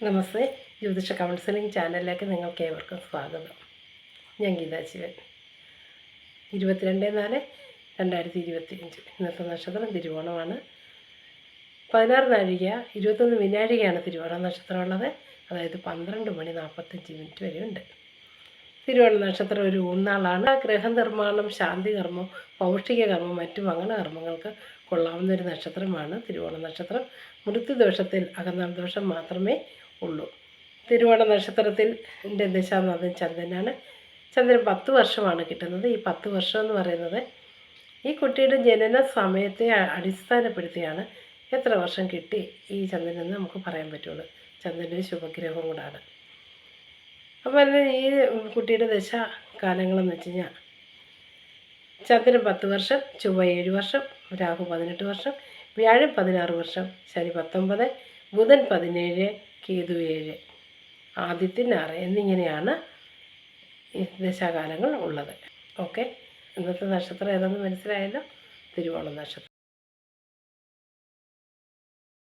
നമസ്തേ, ജ്യോതിഷ കൗൺസിലിംഗ് ചാനലിലേക്ക് നിങ്ങൾക്ക് ഏവർക്കും സ്വാഗതം. ഞാൻ ഗീതാ ശിവൻ. 22/4/2025 ഇന്നത്തെ നക്ഷത്രം തിരുവോണമാണ്. 16 നാഴിക 21 വിനാഴികയാണ് തിരുവോണ നക്ഷത്രമുള്ളത്. അതായത് 12:45 വരെയുണ്ട്. തിരുവോണ നക്ഷത്രം ഒരു ഊന്നാളാണ്. ഗൃഹനിർമ്മാണം, ശാന്തികർമ്മം, പൗഷ്ടിക കർമ്മം, മറ്റു മംഗളകർമ്മങ്ങൾക്ക് കൊള്ളാവുന്ന ഒരു നക്ഷത്രമാണ് തിരുവോണ നക്ഷത്രം. മൃത്യുദോഷത്തിൽ അകന്നാൾ ദോഷം മാത്രമേ ഉള്ളൂ. തിരുവോണ നക്ഷത്രത്തിൽ എൻ്റെ ദശാനാഥൻ ചന്ദ്രനാണ്. ചന്ദ്രൻ 10 വർഷമാണ് കിട്ടുന്നത്. ഈ 10 വർഷം എന്ന് പറയുന്നത് ഈ കുട്ടിയുടെ ജനന സമയത്തെ അടിസ്ഥാനപ്പെടുത്തിയാണ് എത്ര വർഷം കിട്ടി ഈ ചന്ദ്രനെന്ന് നമുക്ക് പറയാൻ പറ്റുള്ളൂ. ചന്ദ്രൻ്റെ ശുഭഗ്രഹവും കൂടാണ്. അപ്പോൾ ഈ കുട്ടിയുടെ ദശാകാലങ്ങളെന്ന് വെച്ച് കഴിഞ്ഞാൽ ചന്ദ്രൻ 10 വർഷം, ചൊവ്വ 7 വർഷം, രാഹു 18 വർഷം, വ്യാഴം 16 വർഷം, ശനി 19, ബുധൻ 17, കേതു 7, ആദിത്യൻ 6 എന്നിങ്ങനെയാണ് ഈ ദശാകാലങ്ങൾ ഉള്ളത്. ഓക്കെ, ഇന്നത്തെ നക്ഷത്രം ഏതാണെന്ന് മനസ്സിലായല്ലോ. തിരുവോണ നക്ഷത്രം.